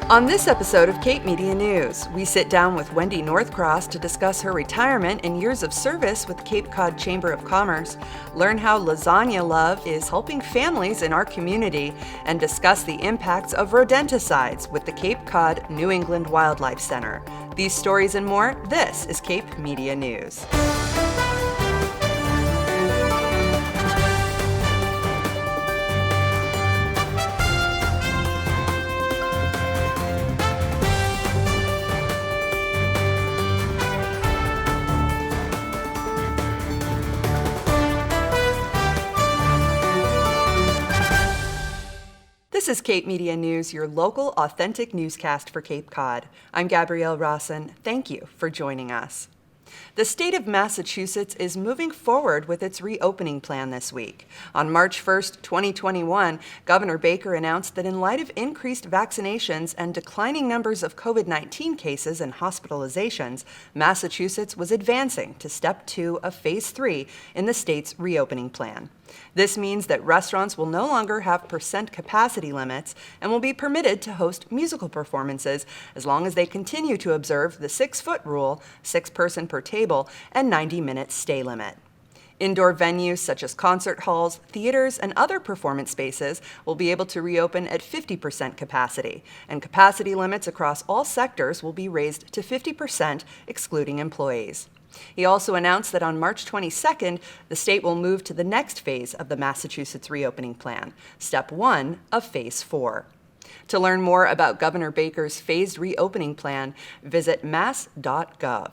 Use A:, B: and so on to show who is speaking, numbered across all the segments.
A: On this episode of Cape Media News, we sit down with Wendy Northcross to discuss her retirement and years of service with Cape Cod Chamber of Commerce, learn how Lasagna Love is helping families in our community, and discuss the impacts of rodenticides with the Cape Cod New England Wildlife Center. These stories and more, this is Cape Media News. This is Cape Media News, your local authentic newscast for Cape Cod. I'm Gabrielle Rawson. Thank you for joining us. The state of Massachusetts is moving forward with its reopening plan this week. On March 1st, 2021, Governor Baker announced that in light of increased vaccinations and declining numbers of COVID-19 cases and hospitalizations, Massachusetts was advancing to Step 2 of Phase 3 in the state's reopening plan. This means that restaurants will no longer have percent capacity limits and will be permitted to host musical performances as long as they continue to observe the 6-foot rule, 6-person per table, and 90-minute stay limit. Indoor venues such as concert halls, theaters, and other performance spaces will be able to reopen at 50% capacity, and capacity limits across all sectors will be raised to 50%, excluding employees. He also announced that on March 22nd, the state will move to the next phase of the Massachusetts reopening plan, Step 1 of Phase 4. To learn more about Governor Baker's phased reopening plan, visit mass.gov.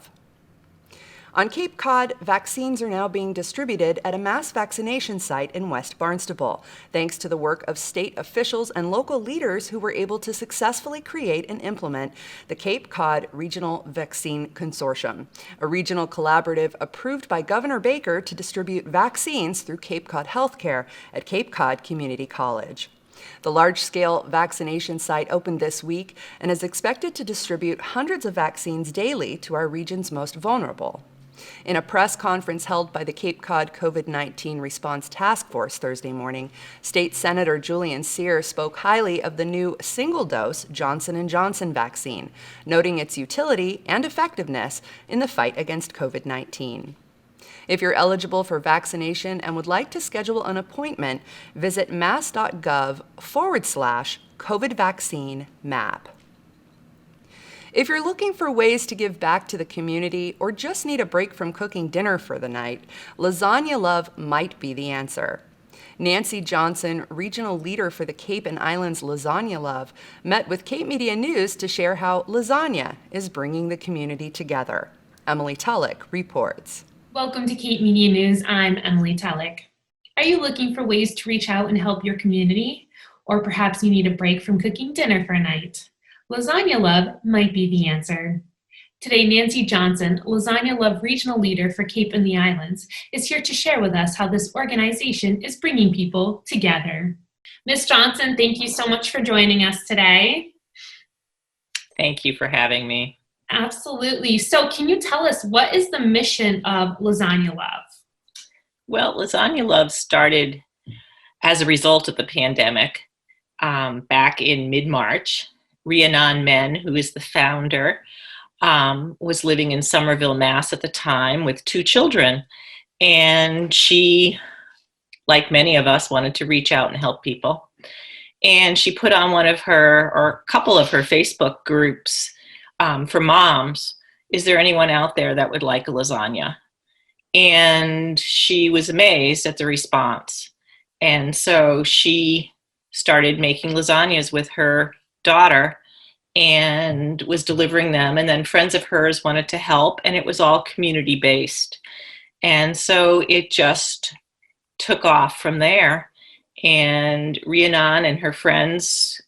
A: On Cape Cod, vaccines are now being distributed at a mass vaccination site in West Barnstable, thanks to the work of state officials and local leaders who were able to successfully create and implement the Cape Cod Regional Vaccine Consortium, a regional collaborative approved by Governor Baker to distribute vaccines through Cape Cod Healthcare at Cape Cod Community College. The large-scale vaccination site opened this week and is expected to distribute hundreds of vaccines daily to our region's most vulnerable. In a press conference held by the Cape Cod COVID-19 Response Task Force Thursday morning, State Senator Julian Cyr spoke highly of the new single-dose Johnson & Johnson vaccine, noting its utility and effectiveness in the fight against COVID-19. If you're eligible for vaccination and would like to schedule an appointment, visit mass.gov/COVID vaccine map. If you're looking for ways to give back to the community or just need a break from cooking dinner for the night, Lasagna Love might be the answer. Nancy Johnson, regional leader for the Cape and Islands Lasagna Love, met with Cape Media News to share how lasagna is bringing the community together. Emily Tulloch reports.
B: Welcome to Cape Media News. I'm Emily Tulloch. Are you looking for ways to reach out and help your community? Or perhaps you need a break from cooking dinner for a night? Lasagna Love might be the answer. Today, Nancy Johnson, Lasagna Love regional leader for Cape and the Islands, is here to share with us how this organization is bringing people together. Ms. Johnson, thank you so much for joining us today.
C: Thank you for having me.
B: Absolutely. So can you tell us, what is the mission of Lasagna Love?
C: Well, Lasagna Love started as a result of the pandemic back in mid-March. Rhiannon Men, who is the founder, was living in Somerville, Mass. At the time with 2 children. And she, like many of us, wanted to reach out and help people. And she put on one of her, or a couple of her Facebook groups for moms, is there anyone out there that would like a lasagna? And she was amazed at the response. And so she started making lasagnas with her daughter and was delivering them. And then friends of hers wanted to help, and it was all community based. And so it just took off from there. And Rhiannon and her friends,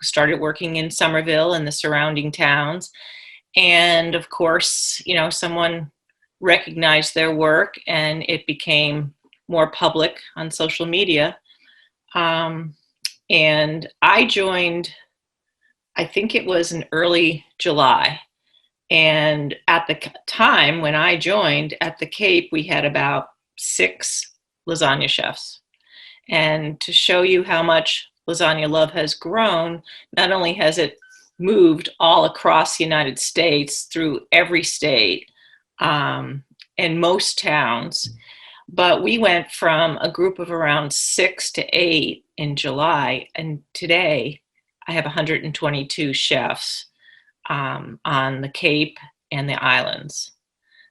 C: started working in Somerville and the surrounding towns. And of course, someone recognized their work and it became more public on social media. And I joined, I think it was in early July. And at the time when I joined at the Cape, we had about 6 lasagna chefs. And to show you how much Lasagna Love has grown, not only has it moved all across the United States through every state and most towns. But we went from a group of around 6 to 8 in July, and today I have 122 chefs on the Cape and the islands.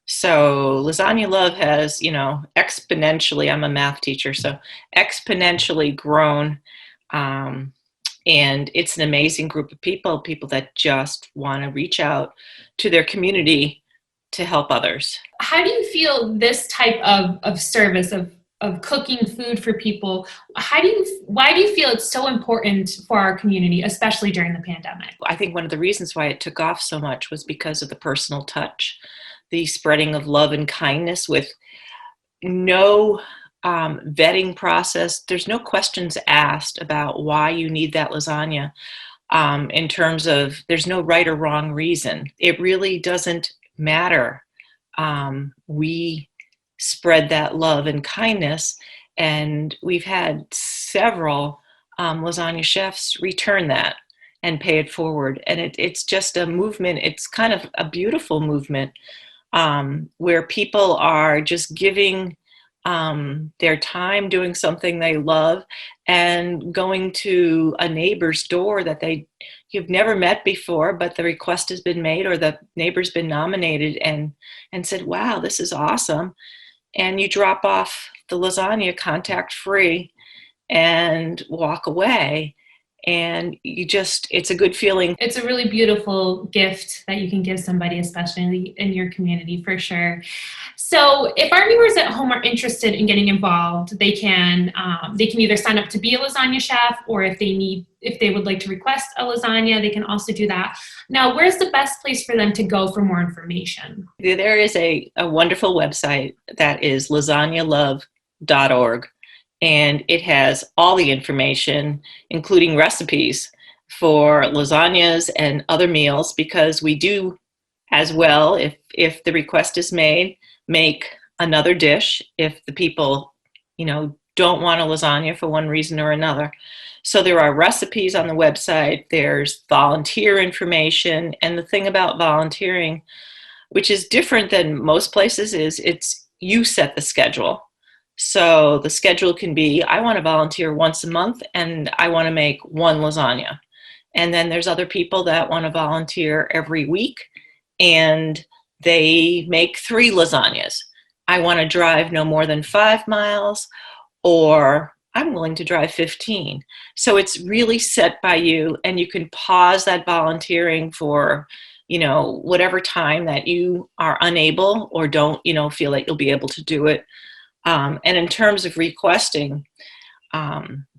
C: So Lasagna Love has, exponentially, I'm a math teacher, so exponentially grown. And it's an amazing group of people that just want to reach out to their community to help others.
B: How do you feel this type of service, of cooking food for people, why do you feel it's so important for our community, especially during the pandemic?
C: I think one of the reasons why it took off so much was because of the personal touch, the spreading of love and kindness with no vetting process. There's no questions asked about why you need that lasagna in terms of there's no right or wrong reason. It really doesn't matter. We spread that love and kindness, and we've had several lasagna chefs return that and pay it forward. And it's just a movement. It's kind of a beautiful movement where people are just giving their time doing something they love and going to a neighbor's door that you've never met before, but the request has been made or the neighbor's been nominated and said, wow, this is awesome. And you drop off the lasagna contact free and walk away. And it's a good feeling.
B: It's a really beautiful gift that you can give somebody, especially in your community, for sure. So if our viewers at home are interested in getting involved, they can either sign up to be a lasagna chef, or if they would like to request a lasagna, they can also do that. Now, where's the best place for them to go for more information?
C: There is a wonderful website that is lasagnalove.org. And it has all the information, including recipes for lasagnas and other meals, because we do as well, if the request is made, make another dish if the people, don't want a lasagna for one reason or another. So there are recipes on the website, there's volunteer information, and the thing about volunteering, which is different than most places, is you set the schedule. So the schedule can be, I want to volunteer once a month and I want to make one lasagna. And then there's other people that want to volunteer every week and they make 3 lasagnas. I want to drive no more than 5 miles, or I'm willing to drive 15. So it's really set by you, and you can pause that volunteering for, whatever time that you are unable or don't, feel that you'll be able to do it. And in terms of requesting,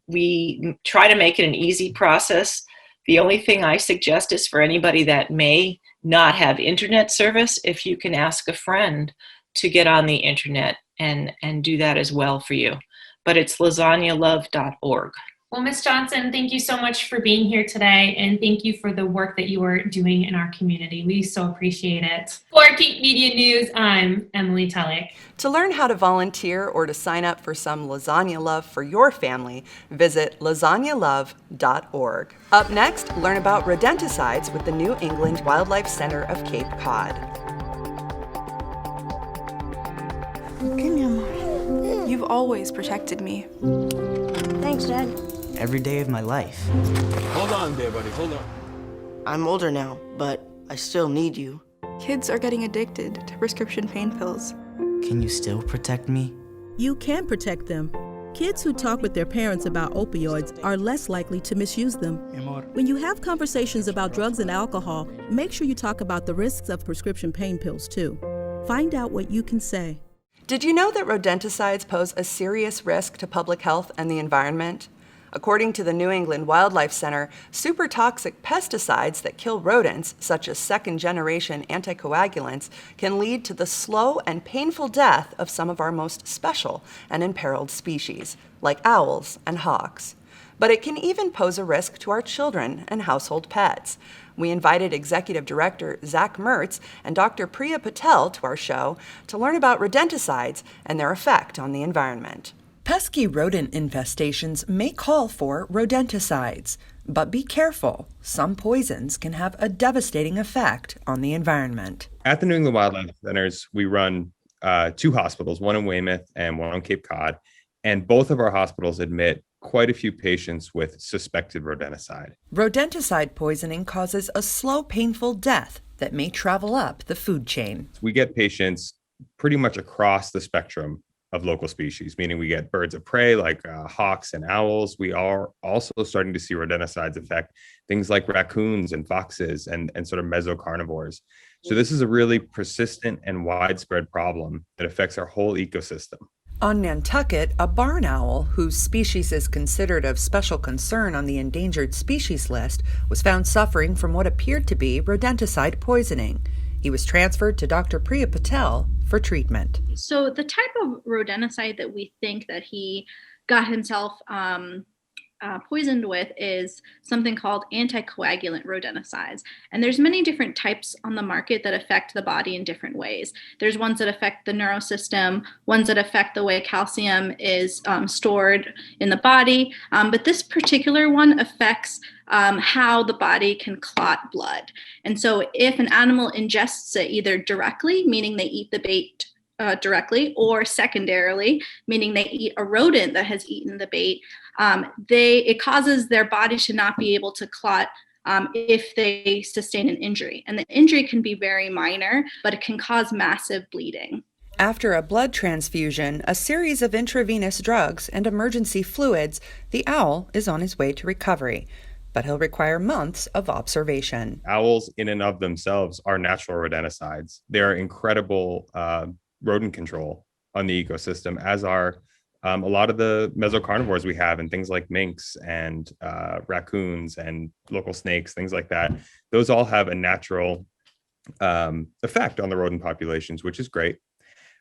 C: we try to make it an easy process. The only thing I suggest is for anybody that may not have internet service, if you can ask a friend to get on the internet and do that as well for you. But it's lasagnalove.org.
B: Well, Ms. Johnson, thank you so much for being here today, and thank you for the work that you are doing in our community. We so appreciate it. For Cape Media News, I'm Emily Tellick.
A: To learn how to volunteer or to sign up for some Lasagna Love for your family, visit lasagnalove.org. Up next, learn about rodenticides with the New England Wildlife Center of Cape Cod.
D: You've always protected me.
E: Thanks, Dad.
F: Every day of my life.
G: Hold on there, buddy. Hold on.
H: I'm older now, but I still need you.
D: Kids are getting addicted to prescription pain pills.
F: Can you still protect me?
I: You can protect them. Kids who talk with their parents about opioids are less likely to misuse them. When you have conversations about drugs and alcohol, make sure you talk about the risks of prescription pain pills too. Find out what you can say.
A: Did you know that rodenticides pose a serious risk to public health and the environment? According to the New England Wildlife Center, super toxic pesticides that kill rodents, such as second-generation anticoagulants, can lead to the slow and painful death of some of our most special and imperiled species, like owls and hawks. But it can even pose a risk to our children and household pets. We invited Executive Director Zach Mertz and Dr. Priya Patel to our show to learn about rodenticides and their effect on the environment.
J: Pesky rodent infestations may call for rodenticides.
A: But be careful. Some poisons can have a devastating effect on the environment.
J: At the New England Wildlife Centers, we run 2 hospitals, one in Weymouth and one on Cape Cod. And both of our hospitals admit quite a few patients with suspected rodenticide.
A: Rodenticide poisoning causes a slow, painful death that may travel up the food chain.
J: We get patients pretty much across the spectrum of local species, meaning we get birds of prey like hawks and owls. We are also starting to see rodenticides affect things like raccoons and foxes and sort of mesocarnivores. So this is a really persistent and widespread problem that affects our whole ecosystem.
A: On Nantucket, a barn owl, whose species is considered of special concern on the endangered species list, was found suffering from what appeared to be rodenticide poisoning. He was transferred to Dr. Priya Patel for treatment.
K: So the type of rodenticide that we think that he got himself poisoned with is something called anticoagulant rodenticides. And there's many different types on the market that affect the body in different ways. There's ones that affect the neurosystem, ones that affect the way calcium is stored in the body. But this particular one affects how the body can clot blood. And so if an animal ingests it either directly, meaning they eat the bait directly, or secondarily, meaning they eat a rodent that has eaten the bait, it causes their body to not be able to clot if they sustain an injury. And the injury can be very minor, but it can cause massive bleeding.
A: After a blood transfusion, a series of intravenous drugs, and emergency fluids, the owl is on his way to recovery. But he'll require months of observation.
J: Owls in and of themselves are natural rodenticides. They're incredible rodent control on the ecosystem, as are a lot of the mesocarnivores we have, and things like minks and raccoons and local snakes, things like that. Those all have a natural effect on the rodent populations, which is great.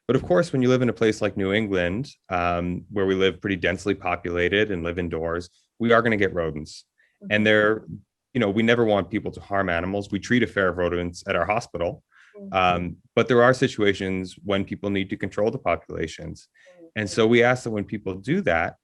J: But of course, when you live in a place like New England, where we live pretty densely populated and live indoors, we are going to get rodents. And we never want people to harm animals. We treat a fair of rodents at our hospital. But there are situations when people need to control the populations. And so we ask that when people do that,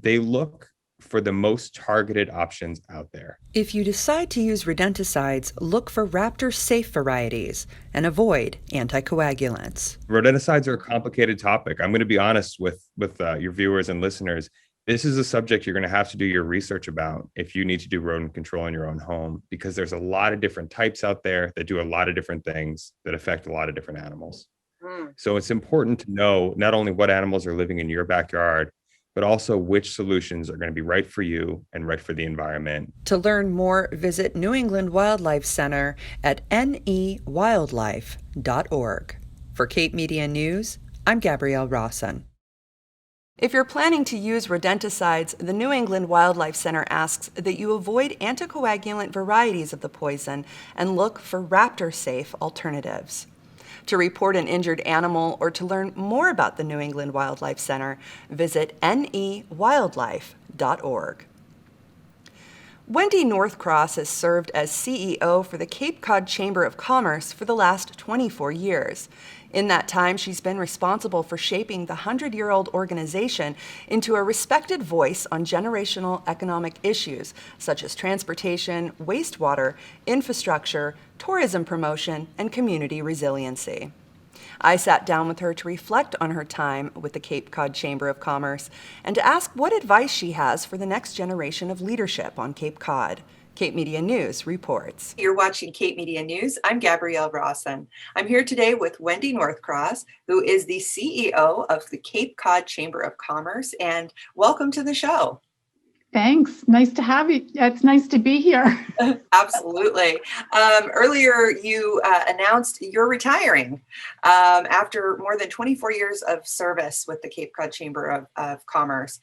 J: they look for the most targeted options out there.
A: If you decide to use rodenticides, look for raptor-safe varieties and avoid anticoagulants.
J: Rodenticides are a complicated topic. I'm going to be honest with your viewers and listeners. This is a subject you're going to have to do your research about if you need to do rodent control in your own home, because there's a lot of different types out there that do a lot of different things that affect a lot of different animals. So it's important to know not only what animals are living in your backyard, but also which solutions are going to be right for you and right for the environment.
A: To learn more, visit New England Wildlife Center at newildlife.org. For Cape Media News, I'm Gabrielle Rawson. If you're planning to use rodenticides, the New England Wildlife Center asks that you avoid anticoagulant varieties of the poison and look for raptor-safe alternatives. To report an injured animal or to learn more about the New England Wildlife Center, visit newildlife.org. Wendy Northcross has served as CEO for the Cape Cod Chamber of Commerce for the last 24 years. In that time, she's been responsible for shaping the 100-year-old organization into a respected voice on generational economic issues such as transportation, wastewater, infrastructure, tourism promotion, and community resiliency. I sat down with her to reflect on her time with the Cape Cod Chamber of Commerce and to ask what advice she has for the next generation of leadership on Cape Cod. Cape Media News reports. You're watching Cape Media News. I'm Gabrielle Rawson. I'm here today with Wendy Northcross, who is the CEO of the Cape Cod Chamber of Commerce, and welcome to the show.
L: Thanks. Nice to have you. It's nice to be here.
A: Absolutely. Earlier, you announced you're retiring after more than 24 years of service with the Cape Cod Chamber of Commerce.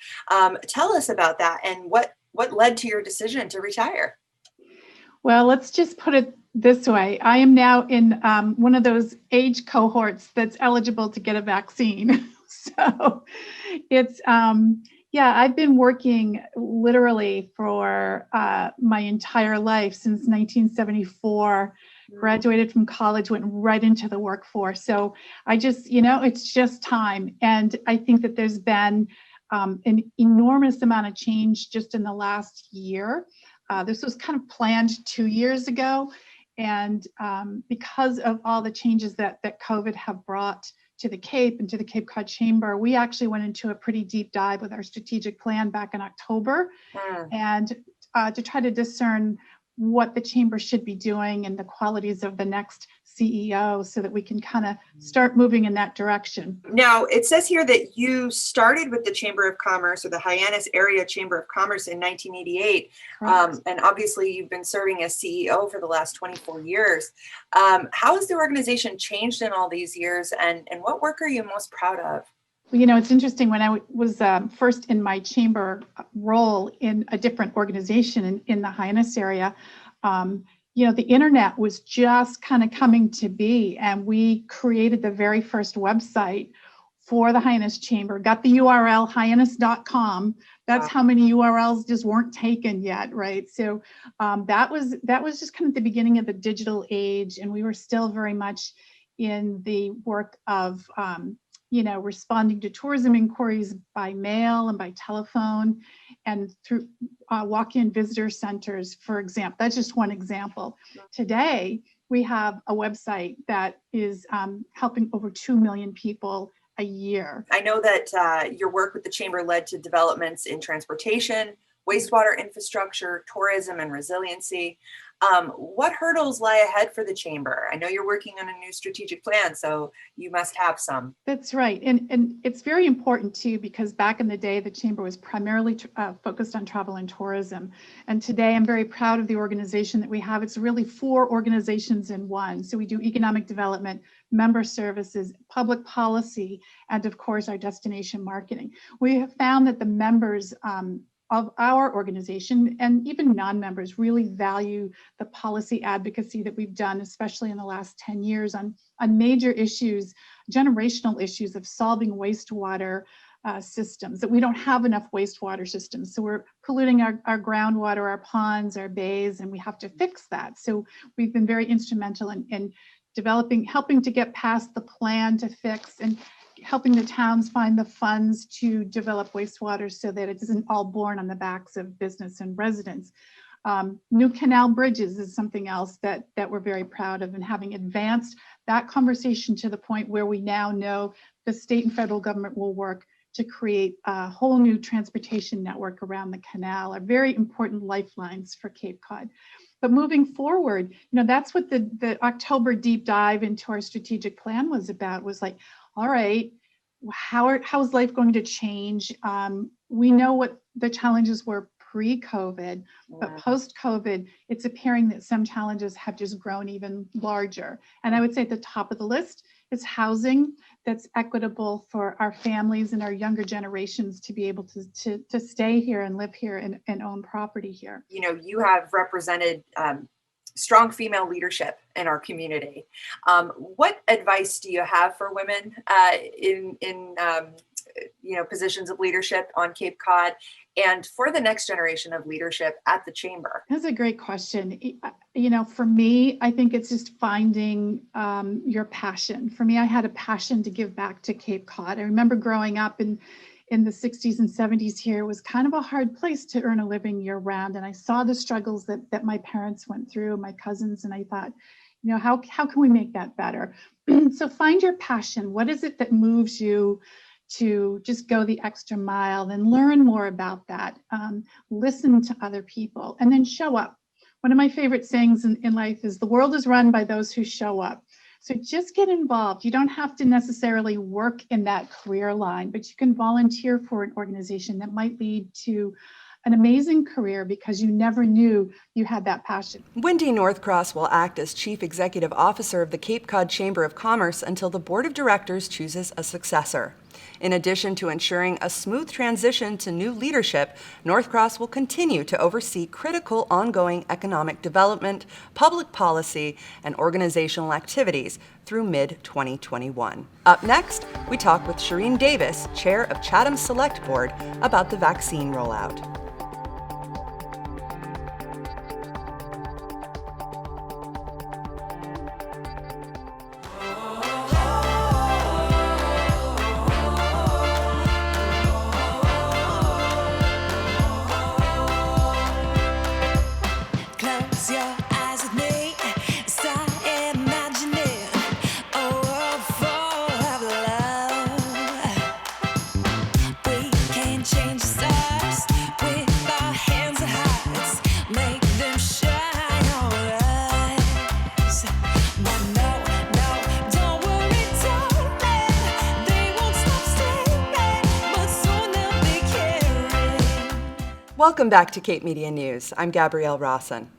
A: Tell us about that and what led to your decision to retire?
L: Well, let's just put it this way. I am now in one of those age cohorts that's eligible to get a vaccine. So it's, I've been working literally for my entire life since 1974, graduated from college, went right into the workforce. So I just, it's just time. And I think that there's been an enormous amount of change just in the last year. This was kind of planned 2 years ago. And because of all the changes that COVID have brought to the Cape and to the Cape Cod Chamber, we actually went into a pretty deep dive with our strategic plan back in October, and to try to discern what the chamber should be doing and the qualities of the next CEO so that we can kind of start moving in that direction.
A: Now, it says here that you started with the Chamber of Commerce, or the Hyannis Area Chamber of Commerce, in 1988. And obviously you've been serving as CEO for the last 24 years. How has the organization changed in all these years, and what work are you most proud of?
L: Well, you know, it's interesting. When I was first in my chamber role in a different organization in the Hyannis area, you know, the internet was just kind of coming to be, and we created the very first website for the Hyannis Chamber, got the URL hyannis.com. That's how many URLs just weren't taken yet, right? So that was just kind of the beginning of the digital age, and we were still very much in the work of you know, responding to tourism inquiries by mail and by telephone and through walk-in visitor centers, for example. That's just one example. Today, we have a website that is helping over 2 million people a year.
A: I know that your work with the Chamber led to developments in transportation, wastewater infrastructure, tourism, and resiliency. What hurdles lie ahead for the Chamber? I know you're working on a new strategic plan, so you must have some.
L: That's right. And it's very important too, because back in the day, the Chamber was primarily focused on travel and tourism. And today I'm very proud of the organization that we have. It's really 4 organizations in one. So we do economic development, member services, public policy, and of course our destination marketing. We have found that the members of our organization and even non-members really value the policy advocacy that we've done, especially in the last 10 years on major issues, generational issues of solving wastewater systems, that we don't have enough wastewater systems. So we're polluting our groundwater, our ponds, our bays, and we have to fix that. So we've been very instrumental in developing, helping to get past the plan to fix, and helping the towns find the funds to develop wastewater so that it isn't all borne on the backs of business and residents. New canal bridges is something else that we're very proud of, and having advanced that conversation to the point where we now know the state and federal government will work to create a whole new transportation network around the canal, are very important lifelines for Cape Cod. But moving forward, you know, that's what the October deep dive into our strategic plan was about, was like, all right, how is life going to change? We know what the challenges were pre-COVID, but post-COVID, it's appearing that some challenges have just grown even larger. And I would say at the top of the list is housing that's equitable for our families and our younger generations to be able to stay here and live here and own property here.
A: You know, you have represented strong female leadership in our community. What advice do you have for women in you know, positions of leadership on Cape Cod, and for the next generation of leadership at the Chamber?
L: That's a great question. You know, for me, I think it's just finding your passion. For me, I had a passion to give back to Cape Cod. I remember growing up in the 60s and 70s here. It was kind of a hard place to earn a living year round. And I saw the struggles that my parents went through, my cousins, and I thought, you know, how can we make that better? So find your passion. What is it that moves you to just go the extra mile, then learn more about that, listen to other people, and then show up. One of my favorite sayings in life is, the world is run by those who show up. So just get involved. You don't have to necessarily work in that career line, but you can volunteer for an organization that might lead to an amazing career because you never knew you had that passion.
A: Wendy Northcross will act as Chief Executive Officer of the Cape Cod Chamber of Commerce until the Board of Directors chooses a successor. In addition to ensuring a smooth transition to new leadership, Northcross will continue to oversee critical ongoing economic development, public policy, and organizational activities through mid-2021. Up next, we talk with Shareen Davis, Chair of Chatham Select Board, about the vaccine rollout. Welcome back to Cape Media News. I'm Gabrielle Rawson.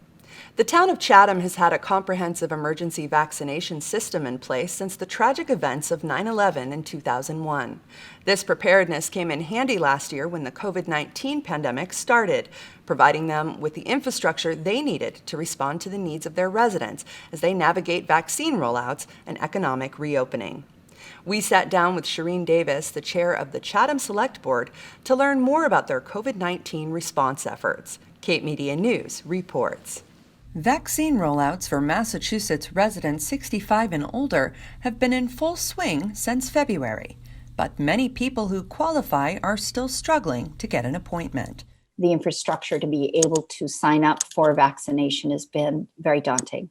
A: The town of Chatham has had a comprehensive emergency vaccination system in place since the tragic events of 9/11 in 2001. This preparedness came in handy last year when the COVID-19 pandemic started, providing them with the infrastructure they needed to respond to the needs of their residents as they navigate vaccine rollouts and economic reopening. We sat down with Shareen Davis, the chair of the Chatham Select Board, to learn more about their COVID-19 response efforts. Cape Media News reports. Vaccine rollouts for Massachusetts residents 65 and older have been in full swing since February, but many people who qualify are still struggling to get an appointment.
M: The infrastructure to be able to sign up for vaccination has been very daunting.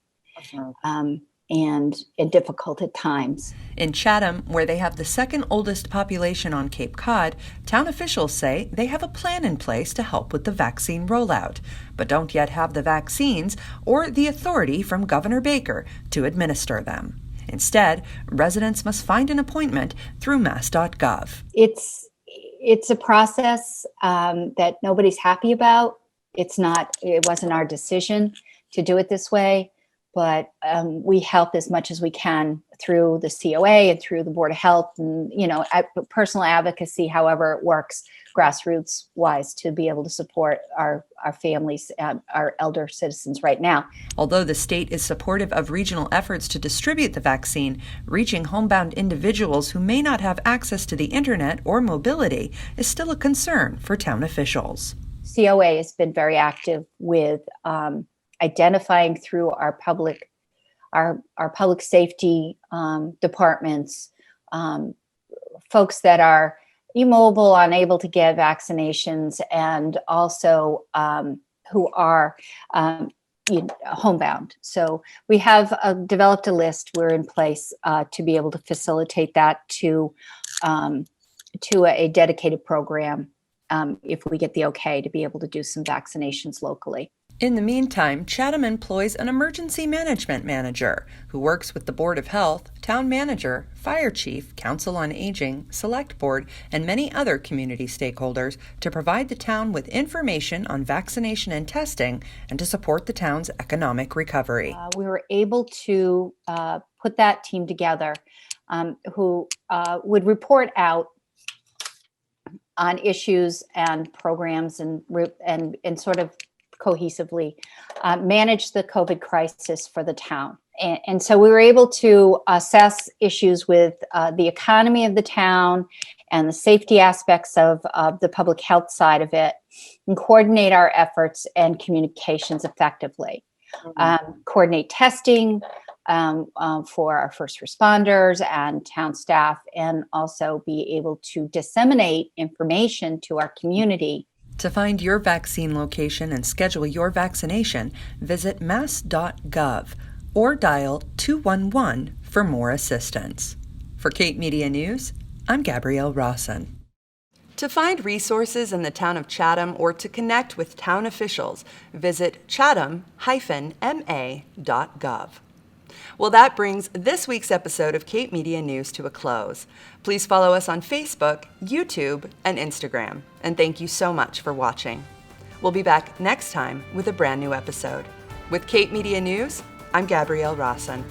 M: And difficult at times.
A: In Chatham, where they have the second oldest population on Cape Cod, town officials say they have a plan in place to help with the vaccine rollout, but don't yet have the vaccines or the authority from Governor Baker to administer them. Instead, residents must find an appointment through mass.gov.
M: It's a process that nobody's happy about. It wasn't our decision to do it this way. But we help as much as we can through the COA and through the Board of Health and, personal advocacy, however it works, grassroots wise, to be able to support our families, our elder citizens right now.
A: Although the state is supportive of regional efforts to distribute the vaccine, reaching homebound individuals who may not have access to the internet or mobility is still a concern for town officials.
M: COA has been very active with identifying through our public safety departments, folks that are immobile, unable to get vaccinations, and also who are homebound. So we have developed a list. We're in place to be able to facilitate that to a dedicated program if we get the okay to be able to do some vaccinations locally.
A: In the meantime, Chatham employs an emergency management manager who works with the Board of Health, town manager, fire chief, council on aging, select board, and many other community stakeholders to provide the town with information on vaccination and testing and to support the town's economic recovery.
M: We were able to put that team together who would report out on issues and programs and sort of cohesively manage the COVID crisis for the town. And so we were able to assess issues with the economy of the town and the safety aspects of the public health side of it, and coordinate our efforts and communications effectively. Coordinate testing for our first responders and town staff, and also be able to disseminate information to our community.
A: To find your vaccine location and schedule your vaccination, visit mass.gov or dial 211 for more assistance. For Cape Media News, I'm Gabrielle Rawson. To find resources in the town of Chatham or to connect with town officials, visit chatham-ma.gov. Well, that brings this week's episode of Cape Media News to a close. Please follow us on Facebook, YouTube, and Instagram. And thank you so much for watching. We'll be back next time with a brand new episode. With Cape Media News, I'm Gabrielle Rawson.